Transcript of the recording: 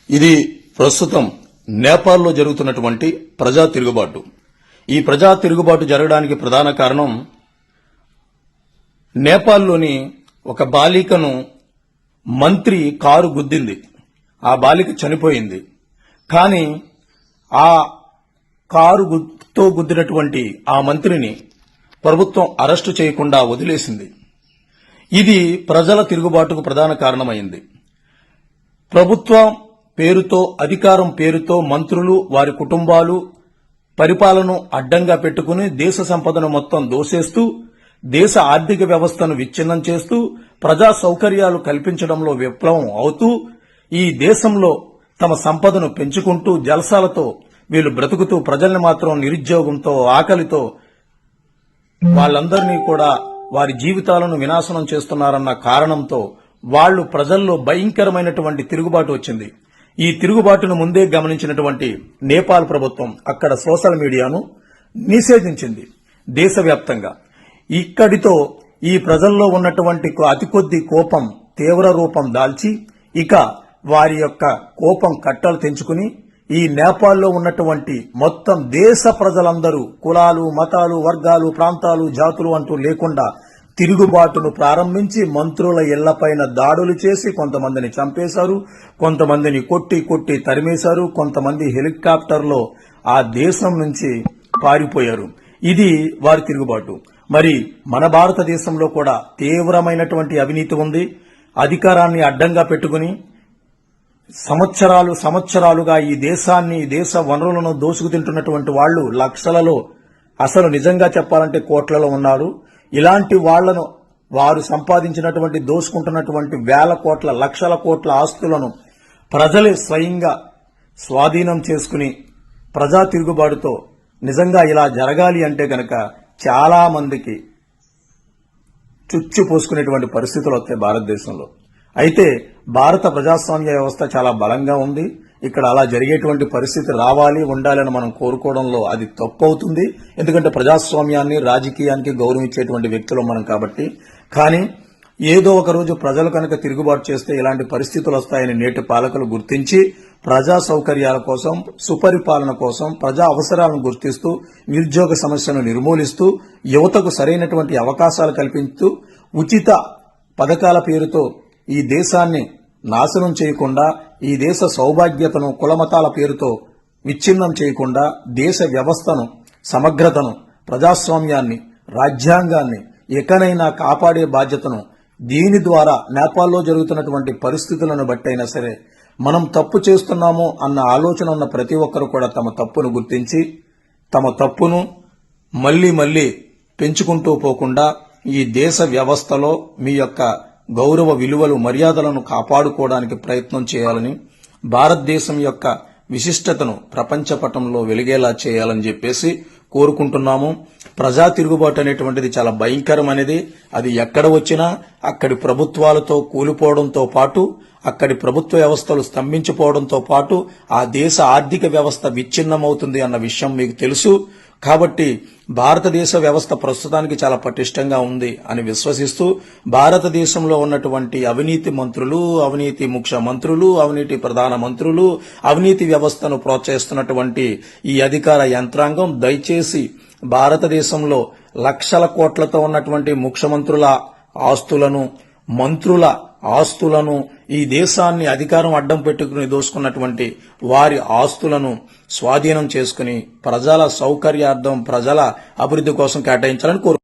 ఇది ప్రస్తుతం నేపాల్లో జరుగుతున్నటువంటి ప్రజా తిరుగుబాటు. ఈ ప్రజా తిరుగుబాటు జరగడానికి ప్రధాన కారణం నేపాల్లోని ఒక బాలికను మంత్రి కారు గుద్దింది. ఆ బాలిక చనిపోయింది. కానీ ఆ కారుతో గుద్దినటువంటి ఆ మంత్రిని ప్రభుత్వం అరెస్టు చేయకుండా వదిలేసింది. ఇది ప్రజల తిరుగుబాటుకు ప్రధాన కారణమైంది. ప్రభుత్వం పేరుతో, అధికారం పేరుతో మంత్రులు, వారి కుటుంబాలు పరిపాలనను అడ్డంగా పెట్టుకుని దేశ సంపదను మొత్తం దోసేస్తూ, దేశ ఆర్థిక వ్యవస్థను విచ్ఛిన్నం చేస్తూ, ప్రజా సౌకర్యాలు కల్పించడంలో విప్లవం అవుతూ, ఈ దేశంలో తమ సంపదను పెంచుకుంటూ జలసాలతో వీళ్ళు బ్రతుకుతూ ప్రజల్ని మాత్రం నిరుద్యోగంతో, ఆకలితో వాళ్ళందరినీ కూడా వారి జీవితాలను వినాశనం చేస్తున్నారన్న కారణంతో వాళ్లు ప్రజల్లో భయంకరమైనటువంటి తిరుగుబాటు వచ్చింది. ఈ తిరుగుబాటును ముందే గమనించినటువంటి నేపాల్ ప్రభుత్వం అక్కడ సోషల్ మీడియాను నిషేధించింది దేశవ్యాప్తంగా. ఇక్కడితో ఈ ప్రజల్లో ఉన్నటువంటి అతి కొద్ది కోపం తీవ్ర రూపం దాల్చి ఇక వారి యొక్క కోపం కట్టలు తెంచుకుని ఈ నేపాల్లో ఉన్నటువంటి మొత్తం దేశ ప్రజలందరూ కులాలు, మతాలు, వర్గాలు, ప్రాంతాలు, జాతులు అంటూ లేకుండా తిరుగుబాటును ప్రారంభించి మంత్రుల ఇళ్లపైన దాడులు చేసి కొంతమందిని చంపేశారు, కొంతమందిని కొట్టి తరిమేశారు, కొంతమంది హెలికాప్టర్లో ఆ దేశం నుంచి పారిపోయారు. ఇది వారి తిరుగుబాటు. మరి మన భారతదేశంలో కూడా తీవ్రమైనటువంటి అవినీతి ఉంది. అధికారాన్ని అడ్డంగా పెట్టుకుని సంవత్సరాలుగా ఈ దేశాన్ని, దేశ వనరులను దోసుకు తింటున్నటువంటి వాళ్లు లక్షలలో, అసలు నిజంగా చెప్పాలంటే కోట్లలో ఉన్నారు. ఇలాంటి వాళ్లను, వారు సంపాదించినటువంటి దోసుకుంటున్నటువంటి వేల కోట్ల, లక్షల కోట్ల ఆస్తులను ప్రజలే స్వయంగా స్వాధీనం చేసుకుని ప్రజా తిరుగుబాటుతో నిజంగా ఇలా జరగాలి అంటే గనక చాలా మందికి చుచ్చు పోసుకునేటువంటి పరిస్థితులు వస్తాయి భారతదేశంలో. అయితే భారత ప్రజాస్వామ్య వ్యవస్థ చాలా బలంగా ఉంది. ఇక్కడ అలా జరిగేటువంటి పరిస్థితి రావాలి, ఉండాలని మనం కోరుకోవడంలో అది తప్పు అవుతుంది. ఎందుకంటే ప్రజాస్వామ్యాన్ని, రాజకీయానికి గౌరవించేటువంటి వ్యక్తులు మనం కాబట్టి. కానీ ఏదో ఒక రోజు ప్రజలు కనుక తిరుగుబాటు చేస్తే ఇలాంటి పరిస్థితులు వస్తాయని నేటి పాలకులు గుర్తించి ప్రజా సౌకర్యాల కోసం, సుపరిపాలన కోసం, ప్రజా అవసరాలను గుర్తిస్తూ, నిరుద్యోగ సమస్యను నిర్మూలిస్తూ, యువతకు సరైనటువంటి అవకాశాలు కల్పిస్తూ, ఉచిత పథకాల పేరుతో ఈ దేశాన్ని నాశనం చేయకుండా, ఈ దేశ సౌభాగ్యతను కులమతాల పేరుతో విచ్ఛిన్నం చేయకుండా, దేశ వ్యవస్థను, సమగ్రతను, ప్రజాస్వామ్యాన్ని, రాజ్యాంగాన్ని ఎకనైనా కాపాడే బాధ్యతను దీని ద్వారా నేపాల్లో జరుగుతున్నటువంటి పరిస్థితులను బట్టైనా సరే మనం తప్పు చేస్తున్నాము అన్న ఆలోచన ఉన్న ప్రతి ఒక్కరు కూడా తమ తప్పును గుర్తించి తమ తప్పును మళ్లీ పెంచుకుంటూ పోకుండా ఈ దేశ వ్యవస్థలో మీ యొక్క గౌరవ విలువలు, మర్యాదలను కాపాడుకోవడానికి ప్రయత్నం చేయాలని, భారతదేశం యొక్క విశిష్టతను ప్రపంచ పటంలో వెలిగేలా చేయాలని చెప్పేసి కోరుకుంటున్నాము. ప్రజా తిరుగుబాటు అనేటువంటిది చాలా భయంకరమైనది. అది ఎక్కడ వచ్చినా అక్కడి ప్రభుత్వాలతో కూలిపోవడంతో పాటు, అక్కడి ప్రభుత్వ వ్యవస్థలు స్తంభించిపోవడంతో పాటు ఆ దేశ ఆర్థిక వ్యవస్థ విచ్ఛిన్నమవుతుంది అన్న విషయం మీకు తెలుసు. కాబట్టి భారతదేశ వ్యవస్థ ప్రస్తుతానికి చాలా పటిష్టంగా ఉంది అని విశ్వసిస్తూ, భారతదేశంలో ఉన్నటువంటి అవినీతి మంత్రులు, అవినీతి ముఖ్యమంత్రులు, అవినీతి ప్రధాన మంత్రులు, అవినీతి వ్యవస్థను ప్రోత్సహిస్తున్నటువంటి ఈ అధికార యంత్రాంగం దయచేసి భారతదేశంలో లక్షల కోట్లతో ఉన్నటువంటి ముఖ్యమంత్రుల ఆస్తులను, మంత్రుల ఆస్తులను, ఈ దేశాన్ని అధికారం అడ్డం పెట్టుకుని దోసుకున్నటువంటి వారి ఆస్తులను స్వాధీనం చేసుకుని ప్రజల సౌకర్యార్థం, ప్రజల అభివృద్ధి కోసం కేటాయించాలని కోరుకుంటున్నారు.